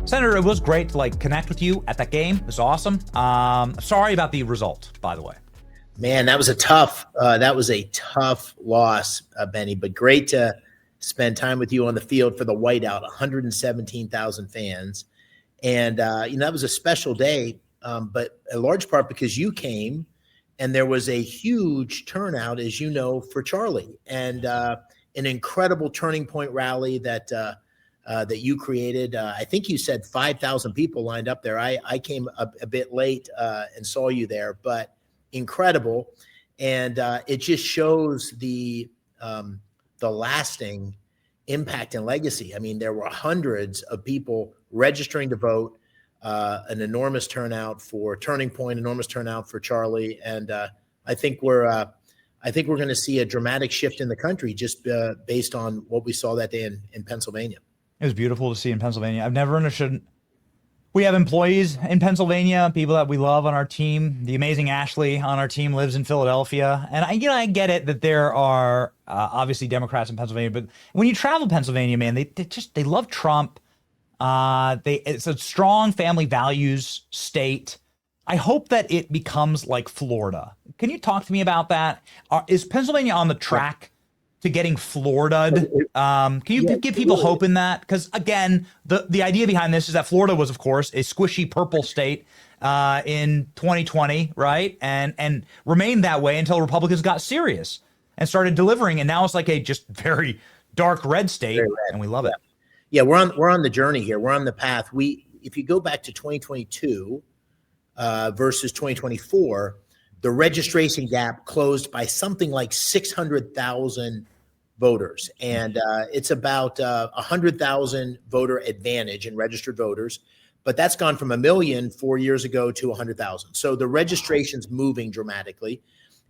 Senator, it was great to connect with you at that game. It was awesome. Sorry about the result, by the way. Man, that was a tough loss, Benny, but great to spend time with you on the field for the whiteout, 117,000 fans. And, that was a special day, but a large part because you came and there was a huge turnout, as you know, for Charlie, and an incredible turning point rally that you created. I think you said 5,000 people lined up there. I came a bit late and saw you there, but incredible. And it just shows the lasting impact and legacy. I mean, there were hundreds of people registering to vote, an enormous turnout for Turning Point, enormous turnout for Charlie. And I think we're going to see a dramatic shift in the country just based on what we saw that day in Pennsylvania. It was beautiful to see in Pennsylvania. I've never understood. We have employees in Pennsylvania, people that we love on our team. The amazing Ashley on our team lives in Philadelphia. And I get it that there are obviously Democrats in Pennsylvania, but when you travel Pennsylvania, man, they love Trump. It's a strong family values state. I hope that it becomes like Florida. Can you talk to me about that? Is Pennsylvania on the track to getting Florida? Can you give people hope in that? Because again, the idea behind this is that Florida was, of course, a squishy purple state in 2020, right? And remained that way until Republicans got serious and started delivering. And now it's like a just very dark red state, and we love it. Yeah, we're on the journey here. We're on the path. If you go back to 2022 versus 2024, the registration gap closed by something like 600,000 voters. And it's about 100,000 voter advantage in registered voters. But that's gone from 1 million 4 years ago to 100,000. So the registration's moving dramatically.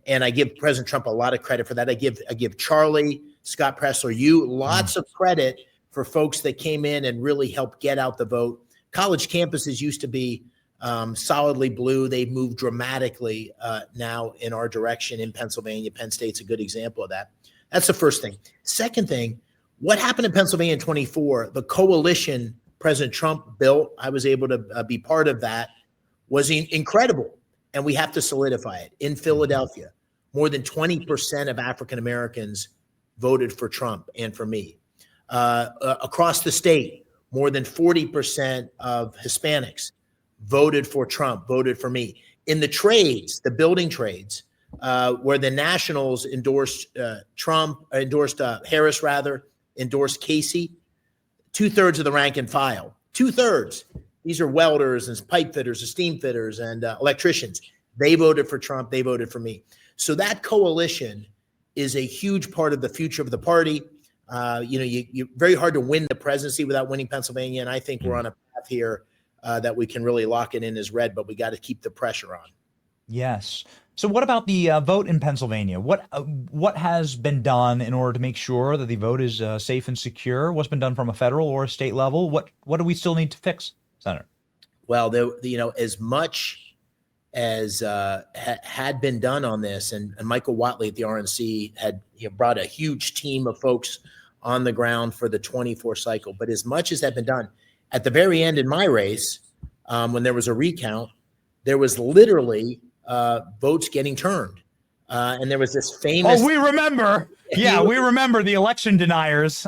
And I give President Trump a lot of credit for that. I give Charlie, Scott Pressler, you lots of credit for folks that came in and really helped get out the vote. College campuses used to be solidly blue. They've moved dramatically now in our direction in Pennsylvania. Penn State's a good example of that. That's the first thing. Second thing, what happened in Pennsylvania in 24, the coalition President Trump built, I was able to be part of that, was incredible. And we have to solidify it. In Philadelphia, more than 20% of African Americans voted for Trump and for me. Across the state, more than 40% of Hispanics voted for Trump, voted for me. In the trades, the building trades, where the Nationals endorsed Harris, endorsed Casey, 2/3 of the rank and file, 2/3. These are welders and pipe fitters and steam fitters and electricians. They voted for Trump. They voted for me. So that coalition is a huge part of the future of the party. You're very hard to win the presidency without winning Pennsylvania. And I think we're on a path here that we can really lock it in as red, but we got to keep the pressure on. Yes. So what about the vote in Pennsylvania? What has been done in order to make sure that the vote is safe and secure? What's been done from a federal or a state level? What do we still need to fix, Senator? Well, as much as had been done on this, and Michael Watley at the RNC had brought a huge team of folks on the ground for the 24 cycle. But as much as had been done, at the very end in my race, when there was a recount, there was literally votes getting turned. And there was this famous... Oh, we remember. Yeah, we remember the election deniers.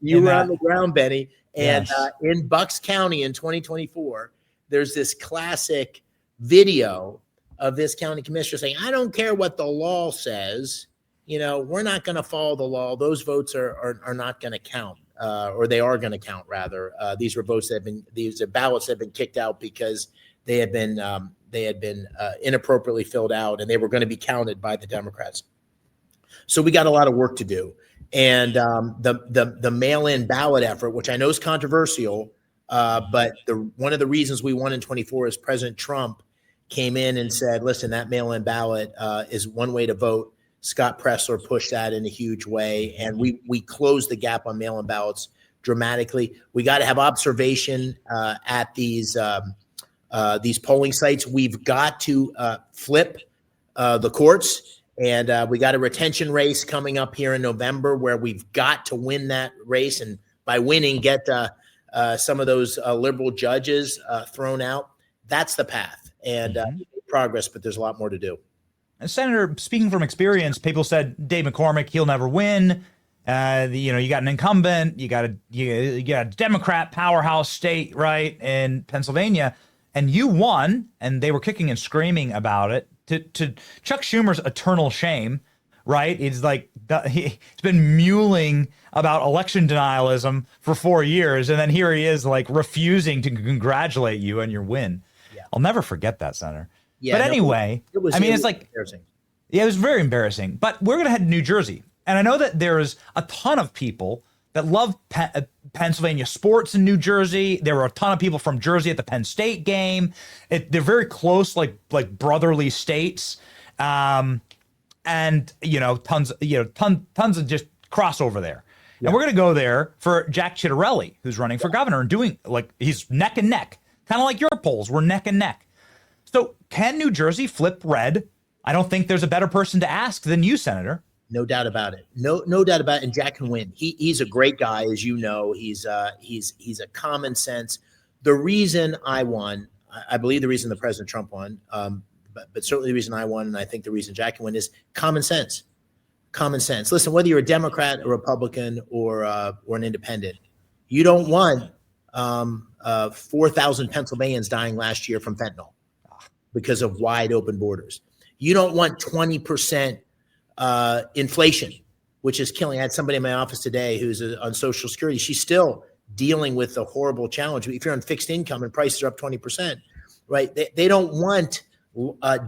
You were on the ground, Benny. And yes. In Bucks County in 2024, there's this classic video of this county commissioner saying, I don't care what the law says. We're not going to follow the law. Those votes are not going to count, or they are going to count, rather. These were votes these are ballots that have been kicked out because they had been inappropriately filled out, and they were going to be counted by the Democrats. So we got a lot of work to do. And the mail-in ballot effort, which I know is controversial, but one of the reasons we won in 24 is President Trump came in and said, listen, that mail-in ballot is one way to vote. Scott Pressler pushed that in a huge way, and we closed the gap on mail-in ballots dramatically. We got to have observation at these polling sites. We've got to flip the courts, and we got a retention race coming up here in November where we've got to win that race, and by winning, get some of those liberal judges thrown out. That's the path, and progress, but there's a lot more to do. And Senator, speaking from experience, people said Dave McCormick, he'll never win. You got an incumbent, you got a Democrat powerhouse state, right, in Pennsylvania, and you won, and they were kicking and screaming about it. To Chuck Schumer's eternal shame, right? It's like he's been mewling about election denialism for 4 years, and then here he is, like, refusing to congratulate you on your win. Yeah. I'll never forget that, Senator. Yeah, but anyway, it was embarrassing. Yeah, it was very embarrassing. But we're going to head to New Jersey. And I know that there's a ton of people that love Pennsylvania sports in New Jersey. There were a ton of people from Jersey at the Penn State game. They're very close, like brotherly states. And, tons of just crossover there. Yeah. And we're going to go there for Jack Ciattarelli, who's running for governor and he's neck and neck, kind of like your polls. We're neck and neck. So can New Jersey flip red? I don't think there's a better person to ask than you, Senator. No doubt about it. No doubt about it. And Jack can win. He's a great guy, as you know. He's a common sense. The reason I won, I believe the reason the President Trump won, but certainly the reason I won, and I think the reason Jack can win is common sense. Common sense. Listen, whether you're a Democrat, a Republican, or an independent, you don't want 4,000 Pennsylvanians dying last year from fentanyl because of wide open borders. You don't want 20% inflation, which is killing. I had somebody in my office today who's on Social Security. She's still dealing with the horrible challenge. If you're on fixed income and prices are up 20%, right? They don't want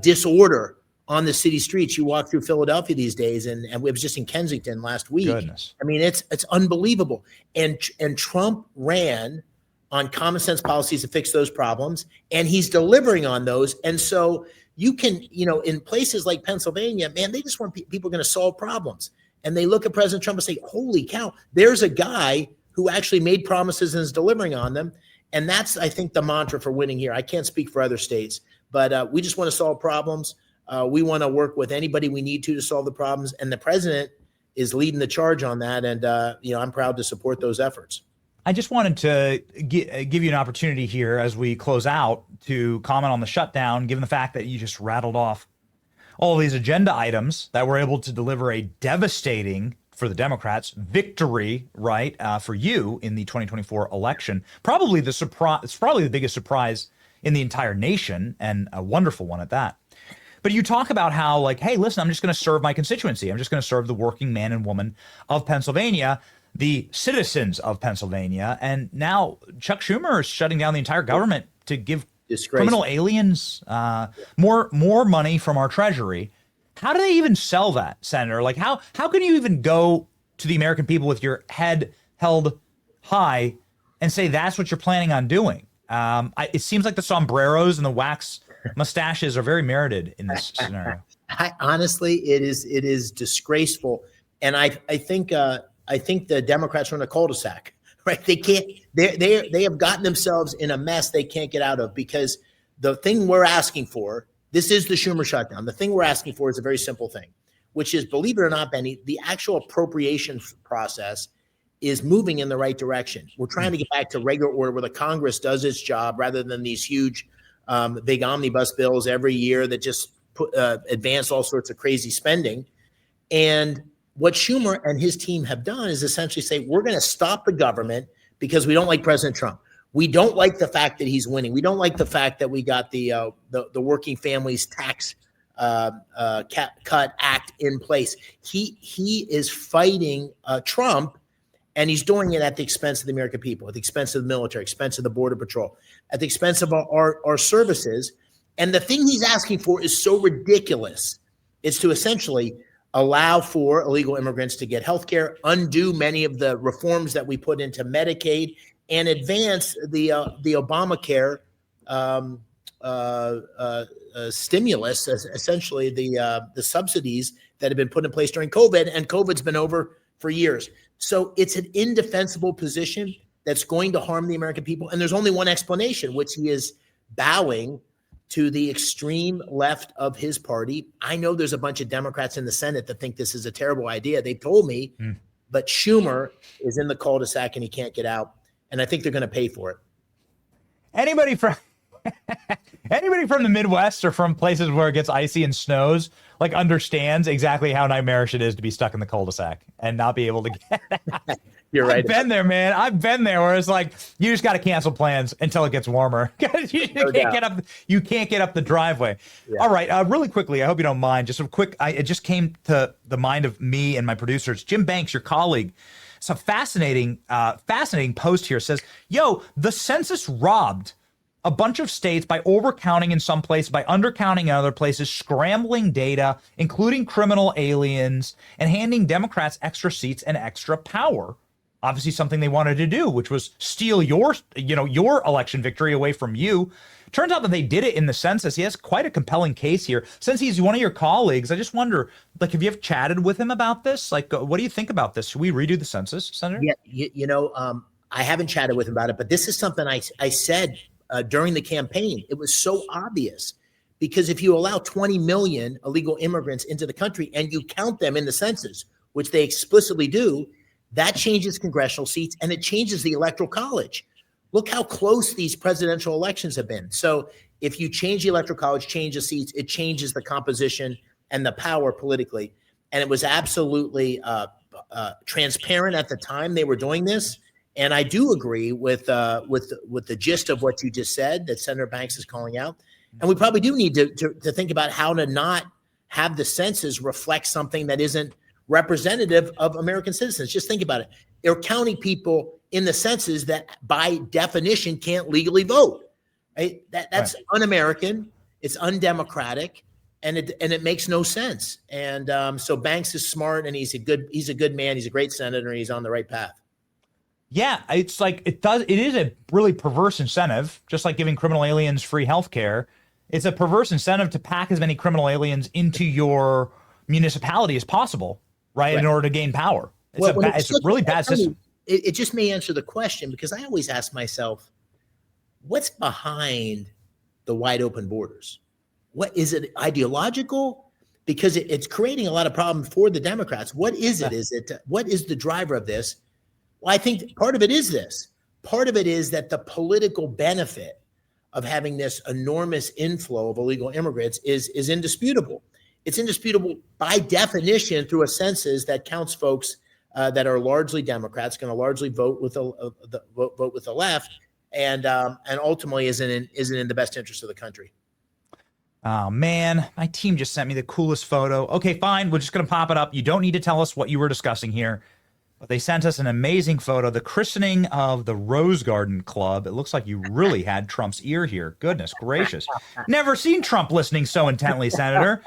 disorder on the city streets. You walk through Philadelphia these days, and we was just in Kensington last week. Goodness. I mean, it's unbelievable. And Trump ran on common sense policies to fix those problems, and he's delivering on those. And so you can, in places like Pennsylvania, man, they just want people going to solve problems. And they look at President Trump and say, holy cow, there's a guy who actually made promises and is delivering on them. And that's, I think, the mantra for winning here. I can't speak for other states, but we just want to solve problems. We want to work with anybody we need to solve the problems. And the president is leading the charge on that. And, I'm proud to support those efforts. I just wanted to give you an opportunity here as we close out to comment on the shutdown, given the fact that you just rattled off all of these agenda items that were able to deliver a devastating, for the Democrats, victory, right, for you in the 2024 election. Probably the surprise. It's probably the biggest surprise in the entire nation, and a wonderful one at that. But you talk about how, like, hey, listen, I'm just going to serve my constituency. I'm just going to serve the working man and woman of Pennsylvania, the citizens of Pennsylvania. And now Chuck Schumer is shutting down the entire government to give criminal aliens more money from our treasury. How do they even sell that, Senator? Like, how can you even go to the American people with your head held high and say that's what you're planning on doing? It seems like the sombreros and the wax mustaches are very merited in this scenario. Honestly, it is disgraceful. And I think the Democrats are in a cul-de-sac, right? They have gotten themselves in a mess they can't get out of, because the thing we're asking for, this is the Schumer shutdown. The thing we're asking for is a very simple thing, which is, believe it or not, Benny, the actual appropriation process is moving in the right direction. We're trying to get back to regular order where the Congress does its job rather than these huge, big omnibus bills every year that just advance all sorts of crazy spending. And what Schumer and his team have done is essentially say, we're going to stop the government because we don't like President Trump. We don't like the fact that he's winning. We don't like the fact that we got the Working Families Tax Cut Act in place. He is fighting Trump, and he's doing it at the expense of the American people, at the expense of the military, expense of the Border Patrol, at the expense of our services. And the thing he's asking for is so ridiculous. It's to essentially allow for illegal immigrants to get health care, undo many of the reforms that we put into Medicaid, and advance the Obamacare stimulus, essentially the subsidies that have been put in place during COVID, and COVID's been over for years. So it's an indefensible position that's going to harm the American people. And there's only one explanation, which he is bowing to the extreme left of his party. I know there's a bunch of Democrats in the Senate that think this is a terrible idea. They told me, but Schumer is in the cul-de-sac and he can't get out. and I think they're going to pay for it. Anybody from anybody from the Midwest or from places where it gets icy and snows, like, understands exactly how nightmarish it is to be stuck in the cul-de-sac and not be able to get out. You're right. I've been there, man. I've been there where it's like you just got to cancel plans until it gets warmer. You can't get up. You can't get up the driveway. Yeah. All right, really quickly. I hope you don't mind. Just a quick. It just came to the mind of me and my producers. Jim Banks, your colleague. It's a fascinating post here. It says, "Yo, the census robbed a bunch of states by overcounting in some places, by undercounting in other places, scrambling data, including criminal aliens, and handing Democrats extra seats and extra power." Obviously something they wanted to do, which was steal your election victory away from you. Turns out that they did it in the census. He has quite a compelling case here. Since he's one of your colleagues, I just wonder, like, have you ever chatted with him about this? Like, what do you think about this? Should we redo the census, Senator? Yeah, I haven't chatted with him about it, but this is something I said during the campaign. It was so obvious, because if you allow 20 million illegal immigrants into the country and you count them in the census, which they explicitly do, that changes congressional seats and it changes the electoral college. Look how close these presidential elections have been. So if you change the electoral college, change the seats, it changes the composition and the power politically. And it was absolutely transparent at the time they were doing this. And I do agree with the gist of what you just said that Senator Banks is calling out. And we probably do need to think about how to not have the census reflect something that isn't representative of American citizens. Just think about it. They're counting people in the census that by definition can't legally vote. Right? That's right. Un-American. It's undemocratic, and it makes no sense. And so Banks is smart, and he's a good man. He's a great senator, and he's on the right path. Yeah, it's like it is a really perverse incentive, just like giving criminal aliens free health care. It's a perverse incentive to pack as many criminal aliens into your municipality as possible. Right, in order to gain power. It's a really bad system. It just may answer the question, because I always ask myself, what's behind the wide open borders? What is it, ideological? Because it's creating a lot of problems for the Democrats. What is it? What is the driver of this? Well, I think part of it is this. Part of it is that the political benefit of having this enormous inflow of illegal immigrants is indisputable. It's indisputable by definition through a census that counts folks that are largely Democrats, going to largely vote with the left, and ultimately isn't in the best interest of the country. Oh man, my team just sent me the coolest photo. Okay, fine, we're just going to pop it up. You don't need to tell us what you were discussing here. But they sent us an amazing photo, the christening of the Rose Garden Club. It looks like you really had Trump's ear here. Goodness gracious. Never seen Trump listening so intently, Senator.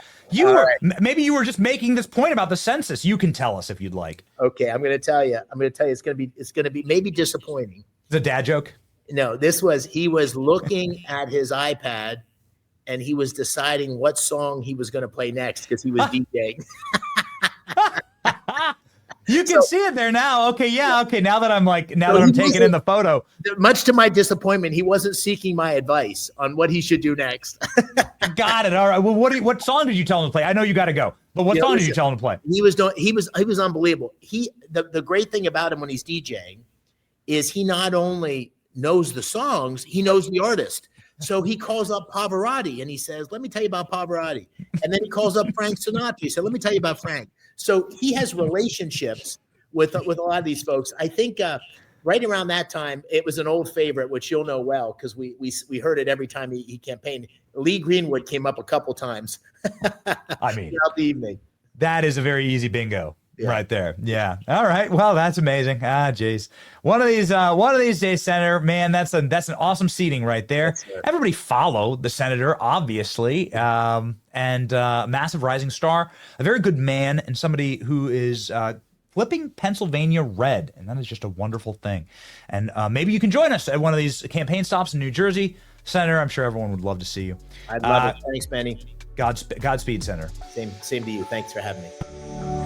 Maybe you were just making this point about the census. You can tell us if you'd like. Okay, I'm going to tell you. It's going to be maybe disappointing. It's a dad joke? No, he was looking at his iPad and he was deciding what song he was going to play next because he was DJing. You can see it there now. Okay, yeah. Okay, now that I'm taking in the photo. Much to my disappointment, he wasn't seeking my advice on what he should do next. Got it. All right. Well, what song did you tell him to play? I know you got to go, but what song did you tell him to play? He was unbelievable. The great thing about him when he's DJing is he not only knows the songs, he knows the artist. So he calls up Pavarotti and he says, "Let me tell you about Pavarotti." And then he calls up Frank Sinatra. He said, "Let me tell you about Frank." So he has relationships with a lot of these folks. I think right around that time, it was an old favorite, which you'll know well because we heard it every time he campaigned. Lee Greenwood came up a couple times. I mean, throughout the evening. That is a very easy bingo. Yeah. Right there. Yeah. All right. Well, that's amazing. Geez. One of these days, Senator, man, that's an awesome seating right there. Everybody follow the senator, obviously. And massive rising star, a very good man, and somebody who is flipping Pennsylvania red. And that is just a wonderful thing. And maybe you can join us at one of these campaign stops in New Jersey. Senator, I'm sure everyone would love to see you. I'd love it. Thanks, Benny. Godspeed, Senator. Same to you. Thanks for having me.